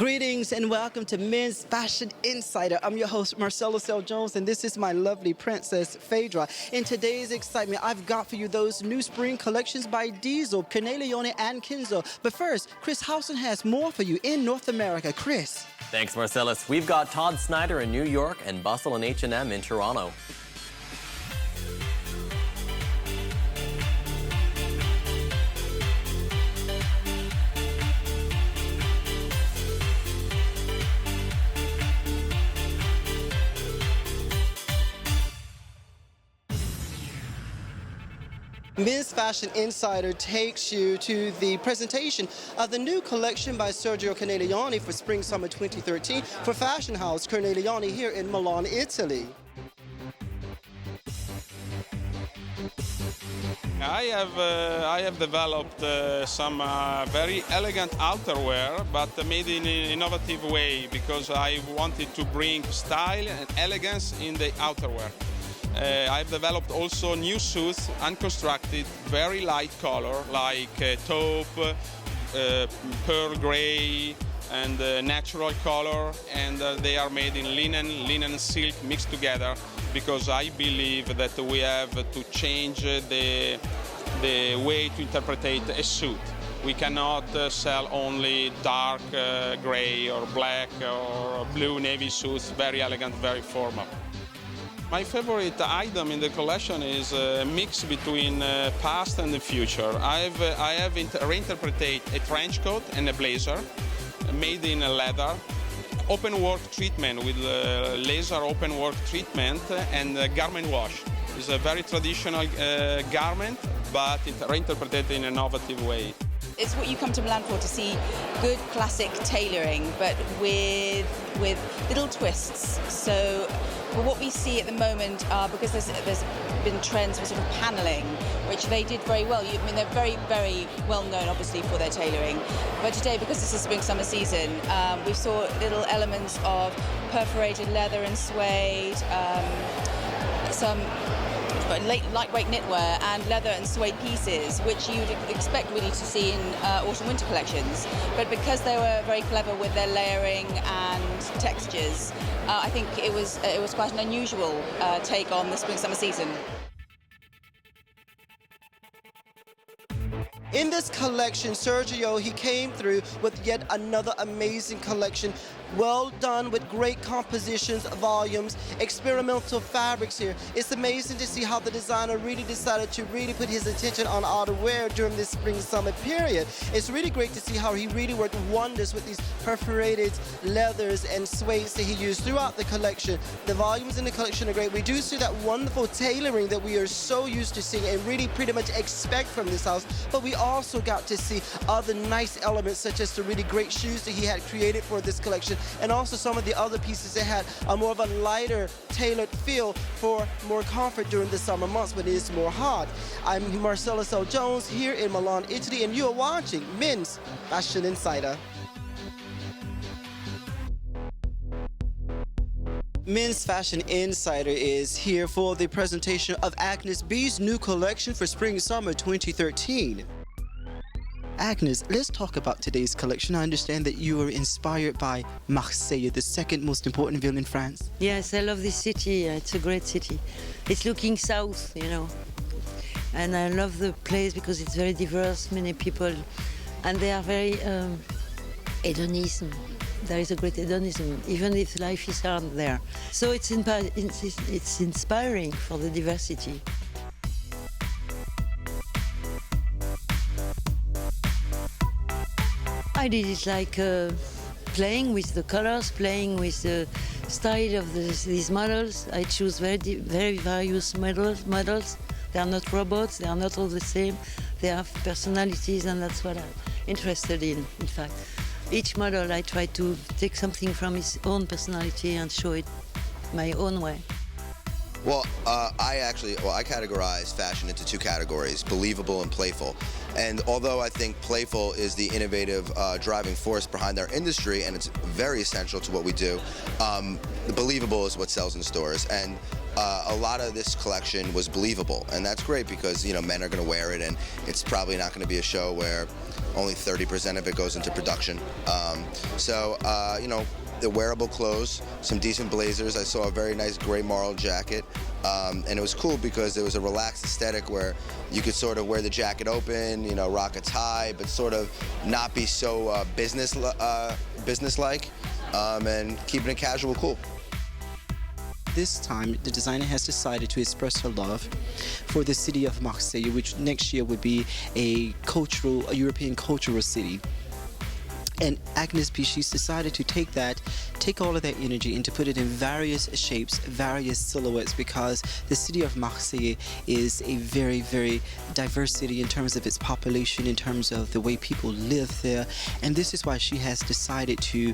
Greetings and welcome to Men's Fashion Insider. I'm your host, Marcelo L. Jones, and this is my lovely princess, Phaedra. In today's excitement, I've got for you those new spring collections by Diesel, Corneliani, and Kenzo. But first, Chris Housen has more for you in North America. Chris. Thanks, Marcellus. We've got Todd Snyder in New York and Bustle and H&M in Toronto. Men's Fashion Insider takes you to the presentation of the new collection by Sergio Corneliani for Spring-Summer 2013 for fashion house Corneliani here in Milan, Italy. I have developed some very elegant outerwear, but made in an innovative way because I wanted to bring style and elegance in the outerwear. I've developed also new suits, unconstructed, very light color, like taupe, pearl gray, and natural color, and they are made in linen and silk mixed together, because I believe that we have to change the way to interpret a suit. We cannot sell only dark gray or black or blue navy suits, very elegant, very formal. My favorite item in the collection is a mix between past and the future. I have reinterpreted a trench coat and a blazer made in leather, open work treatment with laser open work treatment and garment wash. It's a very traditional garment, but reinterpreted in an innovative way. It's what you come to Milan for, to see good classic tailoring, but with little twists. So what we see at the moment are, because there's been trends for sort of paneling, which they did very well. I mean, they're very, very well known, obviously, for their tailoring. But today, because this is spring-summer season, we saw little elements of perforated leather and suede, some lightweight knitwear and leather and suede pieces, which you'd expect really to see in autumn-winter collections. But because they were very clever with their layering and textures, I think it was quite an unusual take on the spring-summer season. In this collection, Sergio, he came through with yet another amazing collection. Well done with great compositions, volumes, experimental fabrics here. It's amazing to see how the designer really decided to really put his attention on outerwear during this spring-summer period. It's really great to see how he really worked wonders with these perforated leathers and suedes that he used throughout the collection. The volumes in the collection are great. We do see that wonderful tailoring that we are so used to seeing and really pretty much expect from this house, but we also got to see other nice elements, such as the really great shoes that he had created for this collection, and also some of the other pieces that had a more of a lighter, tailored feel for more comfort during the summer months when it is more hot. I'm Marcelo L. Jones here in Milan, Italy, and you are watching Men's Fashion Insider. Men's Fashion Insider is here for the presentation of Agnes B's new collection for Spring-Summer 2013. Agnes, let's talk about today's collection. I understand that you were inspired by Marseille, the second most important ville in France. Yes, I love this city. It's a great city. It's looking south, you know. And I love the place because it's very diverse, many people. And they are very hedonism. There is a great hedonism, even if life is hard there. So it's inspiring for the diversity. I did it like playing with the colors, playing with the style of these models. I choose very various models. They are not robots, they are not all the same. They have personalities, and that's what I'm interested in fact. Each model, I try to take something from his own personality and show it my own way. Well, I categorize fashion into two categories, believable and playful. And although I think playful is the innovative driving force behind our industry, and it's very essential to what we do, the believable is what sells in stores. And a lot of this collection was believable, and that's great because, you know, men are going to wear it, and it's probably not going to be a show where only 30% of it goes into production. You know, the wearable clothes, some decent blazers. I saw a very nice gray marl jacket, and it was cool because there was a relaxed aesthetic where you could sort of wear the jacket open, you know, rock a tie, but sort of not be so business-like, and keeping it casual cool. This time, the designer has decided to express her love for the city of Marseille, which next year would be a European cultural city. And Agnes B, she's decided to take all of that energy and to put it in various shapes, various silhouettes, because the city of Marseille is a very, very diverse city in terms of its population, in terms of the way people live there. And this is why she has decided to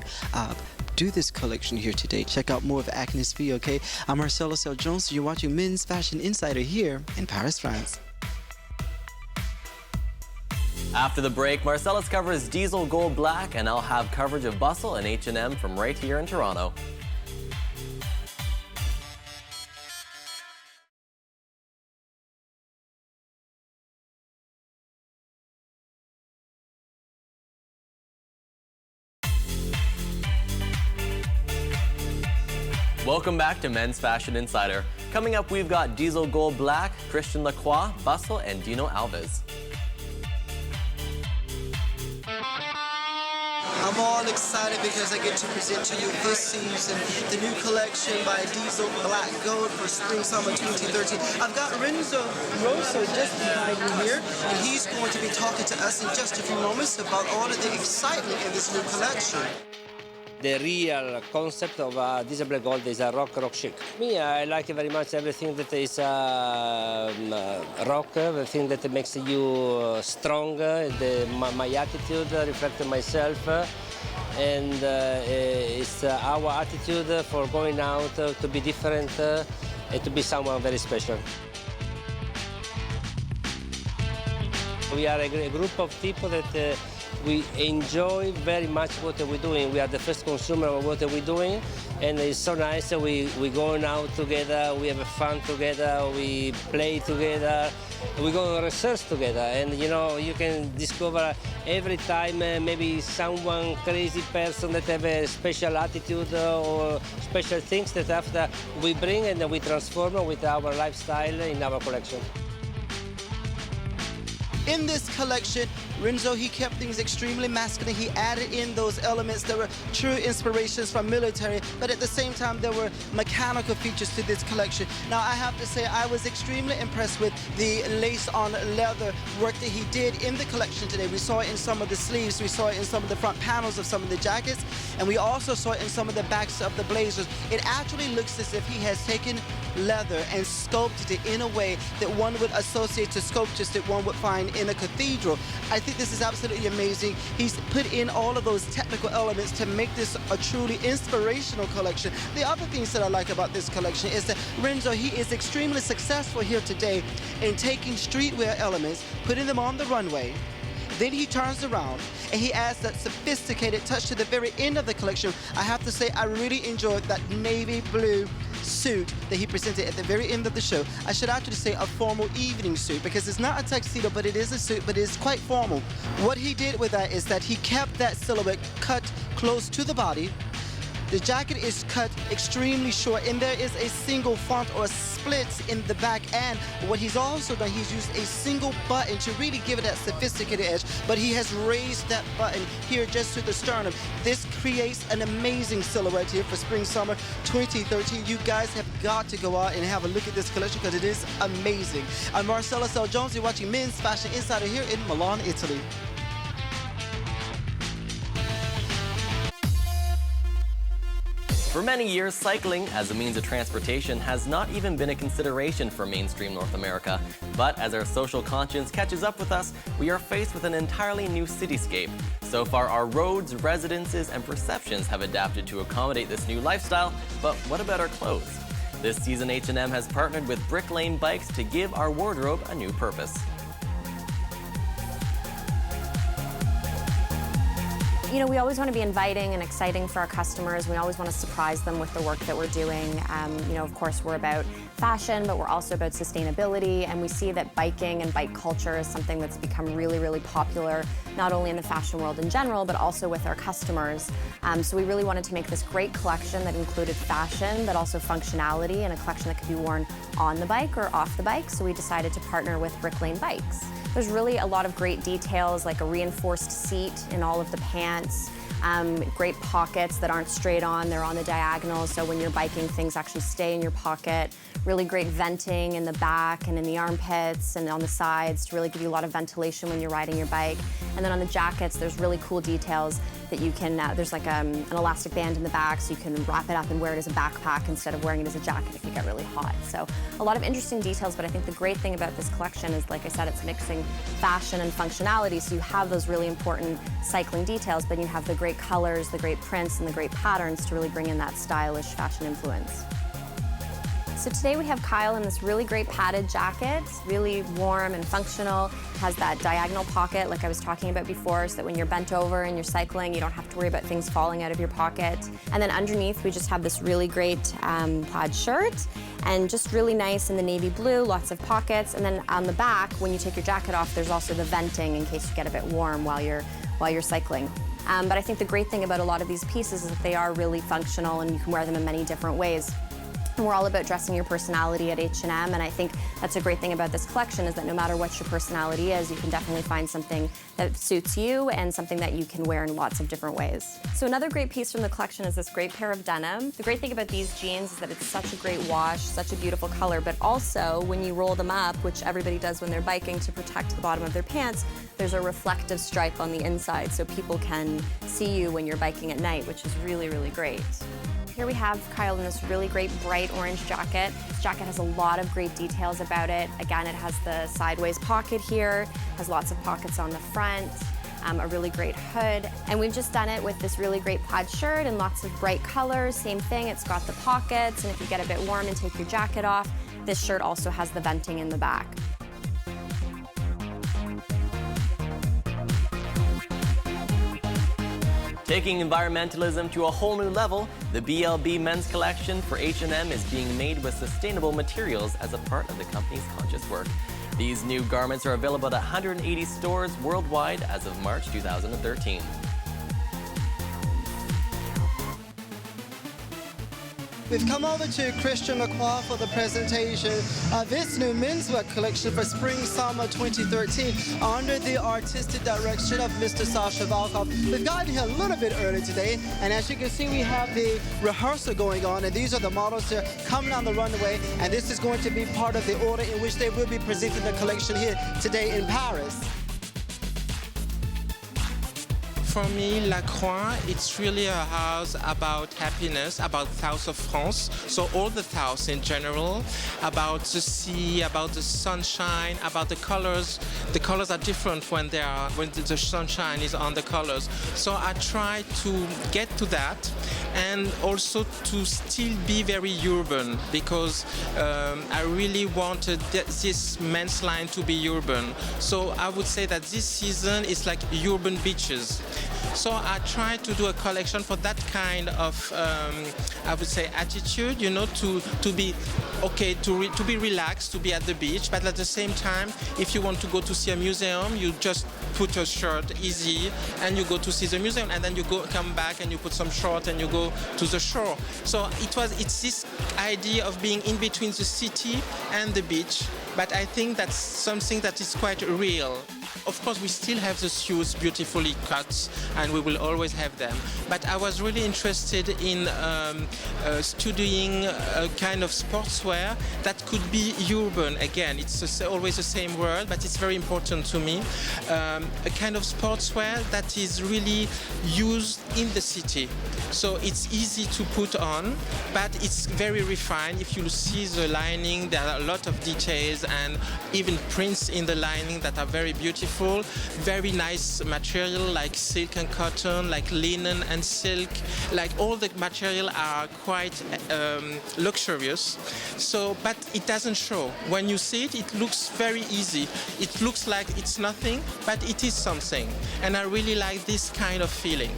do this collection here today. Check out more of Agnes B, okay? I'm Marcelo Sel Jones. You're watching Men's Fashion Insider here in Paris, France. After the break, Marcellus covers Diesel Gold Black, and I'll have coverage of Bustle and H&M from right here in Toronto. Welcome back to Men's Fashion Insider. Coming up, we've got Diesel Gold Black, Christian Lacroix, Bustle, and Dino Alves. I'm all excited because I get to present to you this season the new collection by Diesel Black Gold for Spring/Summer 2013. I've got Renzo Rosso just behind me here, and he's going to be talking to us in just a few moments about all of the excitement in this new collection. The real concept of Diesel Black Gold is a rock chic. Me, I like very much everything that is rock, everything that makes you strong. My attitude reflects myself, and it's our attitude for going out to be different and to be someone very special. We are a group of people that we enjoy very much what we're doing. We are the first consumer of what we're doing, and it's so nice. We're going out together, we have fun together, we play together, we go on research together, and you know, you can discover every time maybe someone crazy person that have a special attitude or special things that after we bring and we transform with our lifestyle in our collection. In this collection, Renzo, he kept things extremely masculine. He added in those elements that were true inspirations from military, but at the same time, there were mechanical features to this collection. Now, I have to say, I was extremely impressed with the lace-on leather work that he did in the collection today. We saw it in some of the sleeves, we saw it in some of the front panels of some of the jackets, and we also saw it in some of the backs of the blazers. It actually looks as if he has taken leather and sculpted it in a way that one would associate to sculptures that one would find in a cathedral. I think this is absolutely amazing. He's put in all of those technical elements to make this a truly inspirational collection. The other things that I like about this collection is that Renzo, he is extremely successful here today in taking streetwear elements, putting them on the runway. Then he turns around and he adds that sophisticated touch to the very end of the collection. I have to say, I really enjoyed that navy blue suit that he presented at the very end of the show. I should actually say a formal evening suit, because it's not a tuxedo, but it is a suit, but it's quite formal. What he did with that is that he kept that silhouette cut close to the body. The jacket is cut extremely short, and there is a single font or split in the back. And what he's also done, he's used a single button to really give it that sophisticated edge, but he has raised that button here just to the sternum. This creates an amazing silhouette here for Spring/Summer 2013. You guys have got to go out and have a look at this collection because it is amazing. I'm Marcelo Sel Jones. You're watching Men's Fashion Insider here in Milan, Italy. For many years, cycling as a means of transportation has not even been a consideration for mainstream North America. But as our social conscience catches up with us, we are faced with an entirely new cityscape. So far, our roads, residences, and perceptions have adapted to accommodate this new lifestyle, but what about our clothes? This season, H&M has partnered with Brick Lane Bikes to give our wardrobe a new purpose. You know, we always want to be inviting and exciting for our customers. We always want to surprise them with the work that we're doing. You know, of course, we're about fashion, but we're also about sustainability, and we see that biking and bike culture is something that's become really, really popular, not only in the fashion world in general, but also with our customers. So we really wanted to make this great collection that included fashion, but also functionality, and a collection that could be worn on the bike or off the bike. So we decided to partner with Brick Lane Bikes. There's really a lot of great details, like a reinforced seat in all of the pants, great pockets that aren't straight on, they're on the diagonal, so when you're biking, things actually stay in your pocket. Really great venting in the back and in the armpits and on the sides to really give you a lot of ventilation when you're riding your bike. And then on the jackets, there's really cool details that you can, there's like an elastic band in the back, so you can wrap it up and wear it as a backpack instead of wearing it as a jacket if you get really hot. So a lot of interesting details, but I think the great thing about this collection is, like I said, it's mixing fashion and functionality, so you have those really important cycling details, but you have the great colors, the great prints, and the great patterns to really bring in that stylish fashion influence. So today we have Kyle in this really great padded jacket, really warm and functional. It has that diagonal pocket like I was talking about before, so that when you're bent over and you're cycling, you don't have to worry about things falling out of your pocket. And then underneath we just have this really great plaid shirt, and just really nice in the navy blue, lots of pockets. And then on the back, when you take your jacket off, there's also the venting in case you get a bit warm while you're cycling. But I think the great thing about a lot of these pieces is that they are really functional and you can wear them in many different ways. And we're all about dressing your personality at H&M, and I think that's a great thing about this collection, is that no matter what your personality is, you can definitely find something that suits you and something that you can wear in lots of different ways. So another great piece from the collection is this great pair of denim. The great thing about these jeans is that it's such a great wash, such a beautiful color, but also when you roll them up, which everybody does when they're biking to protect the bottom of their pants, there's a reflective stripe on the inside so people can see you when you're biking at night, which is really, really great. Here we have Kyle in this really great bright orange jacket. This jacket has a lot of great details about it. Again, it has the sideways pocket here, has lots of pockets on the front, a really great hood. And we've just done it with this really great plaid shirt and lots of bright colors. Same thing, it's got the pockets, and if you get a bit warm and take your jacket off, this shirt also has the venting in the back. Taking environmentalism to a whole new level, the BLB men's collection for H&M is being made with sustainable materials as a part of the company's conscious work. These new garments are available at 180 stores worldwide as of March 2013. We've come over to Christian Lacroix for the presentation of this new menswear collection for Spring/Summer 2013 under the artistic direction of Mr. Sasha Volkov. We've gotten here a little bit early today, and as you can see, we have the rehearsal going on, and these are the models that are coming on the runway, and this is going to be part of the order in which they will be presenting the collection here today in Paris. For me, Lacroix, it's really a house about happiness, about south of France. So all the south in general, about the sea, about the sunshine, about the colors. The colors are different when the sunshine is on the colors. So I try to get to that, and also to still be very urban, because I really wanted this men's line to be urban. So I would say that this season is like urban beaches. So I try to do a collection for that kind of, I would say, attitude, you know, to be okay, to be relaxed, to be at the beach, but at the same time, if you want to go to see a museum, you just put your shirt easy and you go to see the museum, and then you come back and you put some short and you go to the shore. So it's this idea of being in between the city and the beach, but I think that's something that is quite real. Of course, we still have the shoes beautifully cut, and we will always have them. But I was really interested in studying a kind of sportswear that could be urban. Again, it's always the same word, but it's very important to me. A kind of sportswear that is really used in the city. So it's easy to put on, but it's very refined. If you see the lining, there are a lot of details and even prints in the lining that are very beautiful. beautiful, very nice material like silk and cotton, like linen and silk. Like all the material are quite luxurious. So, but it doesn't show. When you see it, it looks very easy. It looks like it's nothing, but it is something. And I really like this kind of feeling.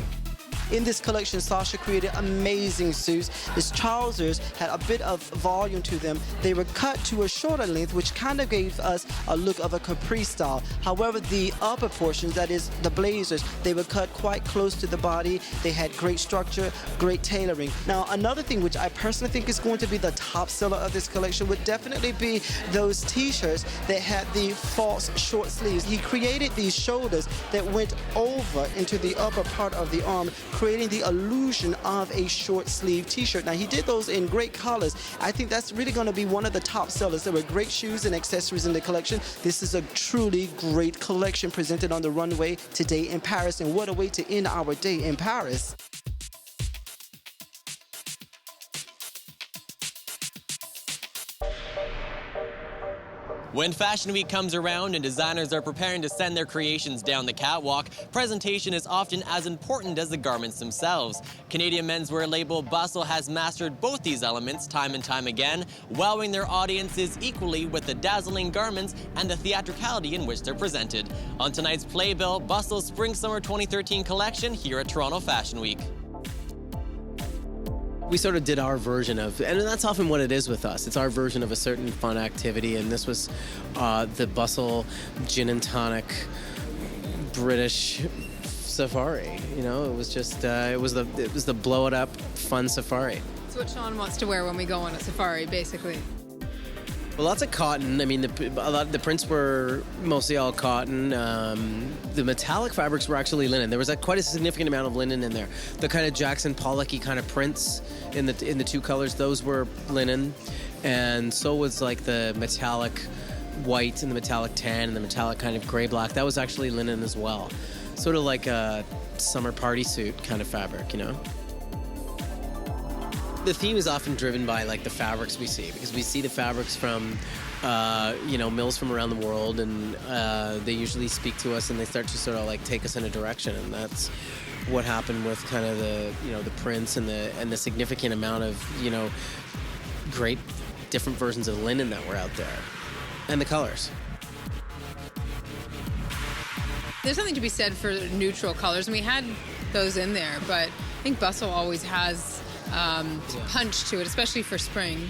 In this collection, Sasha created amazing suits. His trousers had a bit of volume to them. They were cut to a shorter length, which kind of gave us a look of a capri style. However, the upper portions, that is the blazers, they were cut quite close to the body. They had great structure, great tailoring. Now, another thing which I personally think is going to be the top seller of this collection would definitely be those t-shirts that had the false short sleeves. He created these shoulders that went over into the upper part of the arm, creating the illusion of a short sleeve t-shirt. Now, he did those in great colors. I think that's really going to be one of the top sellers. There were great shoes and accessories in the collection. This is a truly great collection presented on the runway today in Paris, and what a way to end our day in Paris. When Fashion Week comes around and designers are preparing to send their creations down the catwalk, presentation is often as important as the garments themselves. Canadian menswear label Bustle has mastered both these elements time and time again, wowing their audiences equally with the dazzling garments and the theatricality in which they're presented. On tonight's Playbill, Bustle's Spring-Summer 2013 collection here at Toronto Fashion Week. We sort of did our version of, and that's often what it is with us. It's our version of a certain fun activity, and this was the Bustle Gin and Tonic British safari. You know, it was just it was the blow it up fun safari. It's what Shaun wants to wear when we go on a safari, basically. Well, lots of cotton. I mean, the prints were mostly all cotton. The metallic fabrics were actually linen. There was quite a significant amount of linen in there. The kind of Jackson Pollocky kind of prints in the two colors, those were linen, and so was like the metallic white and the metallic tan and the metallic kind of gray black. That was actually linen as well. Sort of like a summer party suit kind of fabric, you know. The theme is often driven by like the fabrics we see, because we see the fabrics from mills from around the world, and they usually speak to us and they start to sort of like take us in a direction, and that's what happened with kind of the prints and the significant amount of great different versions of linen that were out there, and the colors. There's something to be said for neutral colors, and we had those in there, but I think Bustle always has punch to it, especially for spring.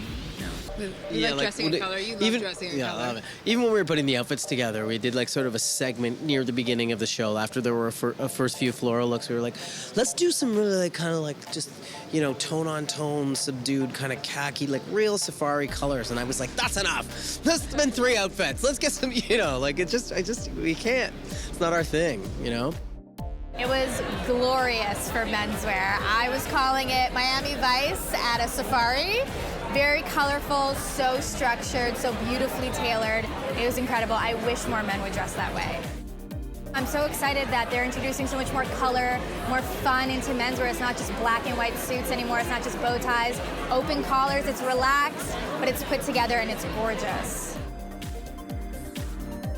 You like dressing in color. You love dressing in color. I love it. Even when we were putting the outfits together, we did like sort of a segment near the beginning of the show. After there were a first few floral looks, we were like, let's do some really like kind of like just tone on tone, subdued kind of khaki, like real safari colors. And I was like, that's enough. Let's spend 3 outfits. Let's get some, like we can't. It's not our thing, It was glorious for menswear. I was calling it Miami Vice at a safari. Very colorful, so structured, so beautifully tailored. It was incredible. I wish more men would dress that way. I'm so excited that they're introducing so much more color, more fun into menswear. It's not just black and white suits anymore. It's not just bow ties, open collars. It's relaxed, but it's put together and it's gorgeous.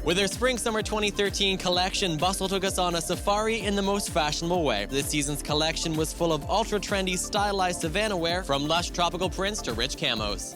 With their Spring-Summer 2013 collection, Bustle took us on a safari in the most fashionable way. This season's collection was full of ultra-trendy, stylized savannah wear, from lush tropical prints to rich camos.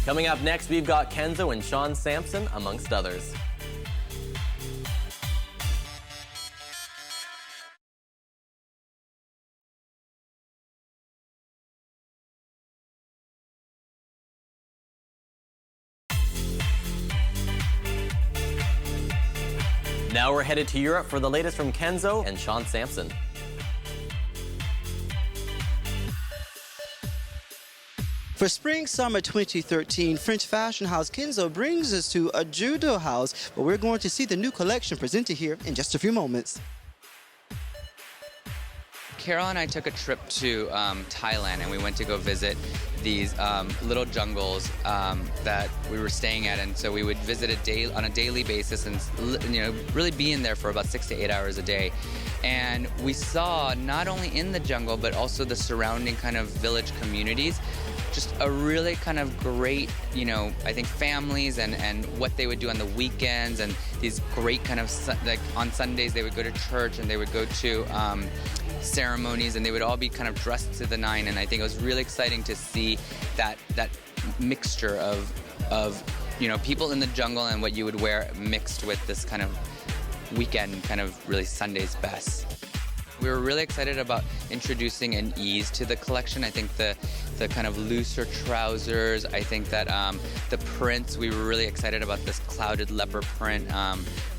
Coming up next, we've got Kenzo and Shaun Samson, amongst others. Now we're headed to Europe for the latest from Kenzo and Shaun Samson. For Spring-Summer 2013, French fashion house Kenzo brings us to a judo house, where we're going to see the new collection presented here in just a few moments. Carol and I took a trip to Thailand, and we went to go visit these little jungles that we were staying at, and so we would visit on a daily basis, and really be in there for about 6 to 8 hours a day. And we saw not only in the jungle but also the surrounding kind of village communities, just a really kind of great, I think families and what they would do on the weekends, and these great kind of like on Sundays they would go to church and they would go to ceremonies, and they would all be kind of dressed to the nine. And I think it was really exciting to see that mixture of people in the jungle and what you would wear mixed with this kind of weekend, kind of really Sunday's best. We were really excited about introducing an ease to the collection. I think the kind of looser trousers, I think that the prints, we were really excited about this clouded leopard print,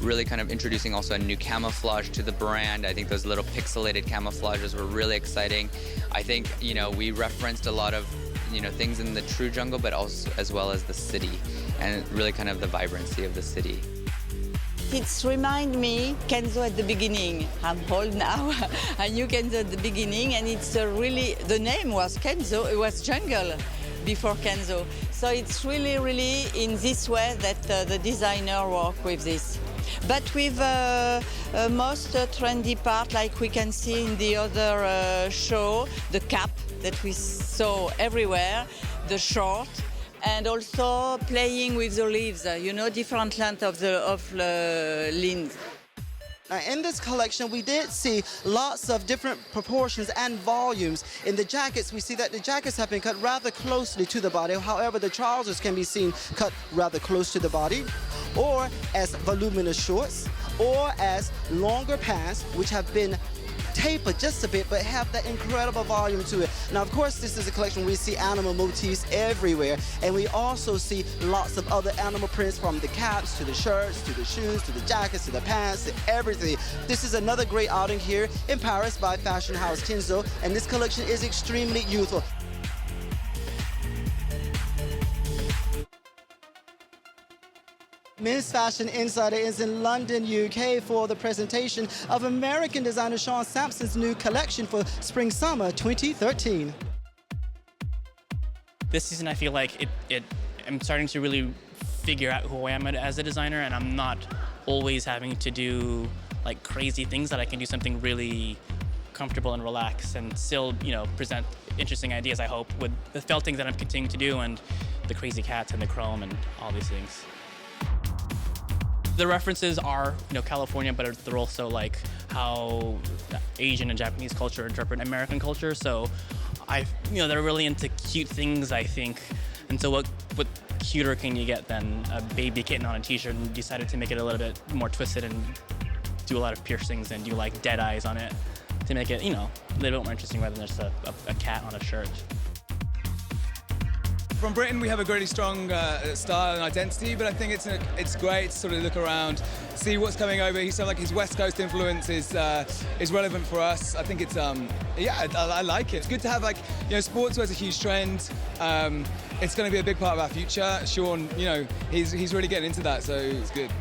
really kind of introducing also a new camouflage to the brand. I think those little pixelated camouflages were really exciting. I think, we referenced a lot of things in the true jungle, but also as well as the city, and really kind of the vibrancy of the city. It reminds me Kenzo at the beginning. I'm old now. I knew Kenzo at the beginning, and it's really, the name was Kenzo. It was jungle before Kenzo. So it's really, really in this way that the designer worked with this. But with most trendy part, like we can see in the other show, the cap that we saw everywhere, the short, and also playing with the leaves, different length of the leaves. In this collection, we did see lots of different proportions and volumes. In the jackets, we see that the jackets have been cut rather closely to the body. However, the trousers can be seen cut rather close to the body, or as voluminous shorts, or as longer pants, which have been tapered just a bit, but have that incredible volume to it. Now, of course, this is a collection where we see animal motifs everywhere, and we also see lots of other animal prints, from the caps to the shirts to the shoes to the jackets to the pants to everything. This is another great outing here in Paris by fashion house Kenzo, and this collection is extremely youthful. Men's Fashion Insider is in London, UK for the presentation of American designer Shaun Samson's new collection for Spring-Summer 2013. This season I feel like I'm starting to really figure out who I am as a designer, and I'm not always having to do like crazy things, that I can do something really comfortable and relaxed and still, present interesting ideas, I hope, with the felting that I'm continuing to do and the crazy cats and the chrome and all these things. The references are, California, but they're also like how Asian and Japanese culture interpret American culture. So they're really into cute things, I think. And so what cuter can you get than a baby kitten on a t-shirt, and decided to make it a little bit more twisted and do a lot of piercings and do like dead eyes on it to make it, a little bit more interesting rather than just a cat on a shirt. From Britain, we have a really strong style and identity, but I think it's great to sort of look around, see what's coming over. He said like his West Coast influence is relevant for us. I think it's I like it. It's good to have sportswear is a huge trend. It's going to be a big part of our future. Shaun, he's really getting into that, so it's good.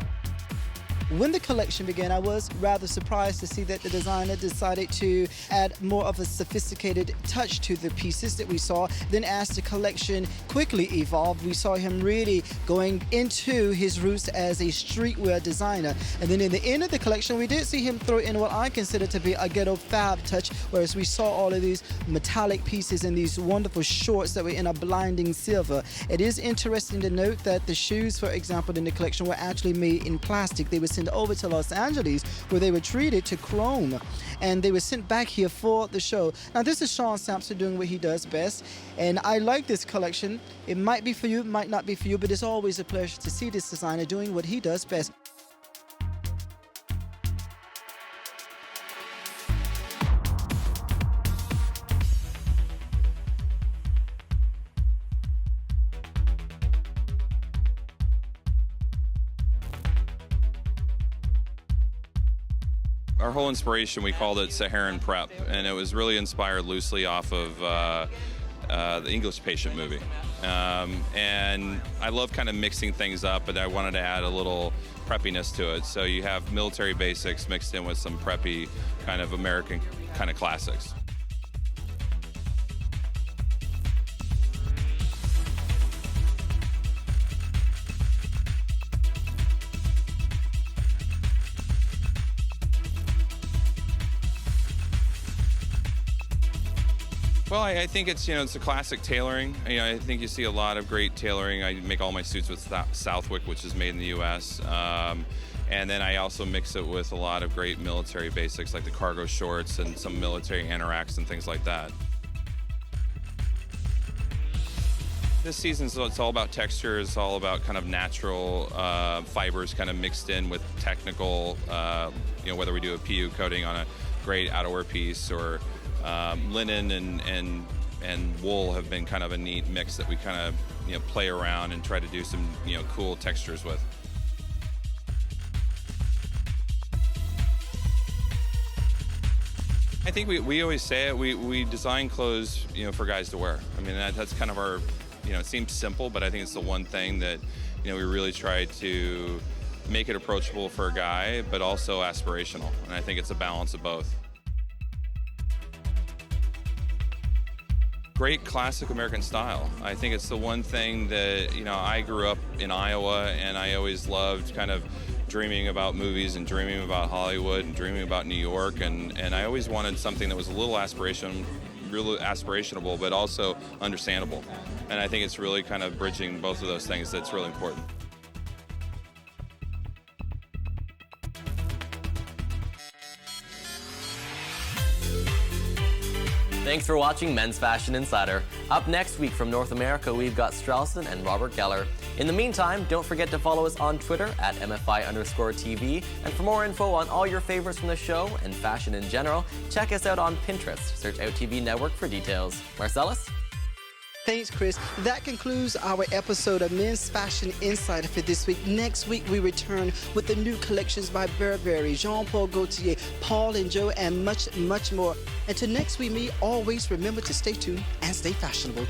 When the collection began, I was rather surprised to see that the designer decided to add more of a sophisticated touch to the pieces that we saw. Then as the collection quickly evolved, we saw him really going into his roots as a streetwear designer. And then in the end of the collection, we did see him throw in what I consider to be a ghetto fab touch, whereas we saw all of these metallic pieces and these wonderful shorts that were in a blinding silver. It is interesting to note that the shoes, for example, in the collection were actually made in plastic. They were sent over to Los Angeles, where they were treated to chrome, and they were sent back here for the show. Now, this is Shaun Samson doing what he does best, and I like this collection. It might be for you, it might not be for you, but it's always a pleasure to see this designer doing what he does best. Our whole inspiration, we called it Saharan Prep, and it was really inspired loosely off of the English Patient movie. And I love kind of mixing things up, but I wanted to add a little preppiness to it. So you have military basics mixed in with some preppy kind of American kind of classics. Well, I think it's, it's a classic tailoring. I think you see a lot of great tailoring. I make all my suits with Southwick, which is made in the U.S. And then I also mix it with a lot of great military basics like the cargo shorts and some military anoraks and things like that. This season, so it's all about texture. It's all about kind of natural fibers kind of mixed in with technical, whether we do a PU coating on a great outerwear piece or linen and wool have been kind of a neat mix that we kind of play around and try to do some cool textures with. I think we always say it. We design clothes for guys to wear. I mean that's kind of our it seems simple, but I think it's the one thing that we really try to make it approachable for a guy, but also aspirational. And I think it's a balance of both. Great classic American style. I think it's the one thing that, I grew up in Iowa and I always loved kind of dreaming about movies and dreaming about Hollywood and dreaming about New York. And I always wanted something that was a little really aspirational, but also understandable. And I think it's really kind of bridging both of those things that's really important. Thanks for watching Men's Fashion Insider. Up next week from North America, we've got Straussen and Robert Geller. In the meantime, don't forget to follow us on Twitter at MFI_TV. And for more info on all your favorites from the show and fashion in general, check us out on Pinterest. Search Out TV Network for details. Marcellus? Thanks, Chris. That concludes our episode of Men's Fashion Insider for this week. Next week, we return with the new collections by Burberry, Jean-Paul Gaultier, Paul & Joe, and much, much more. Until next we meet, always remember to stay tuned and stay fashionable.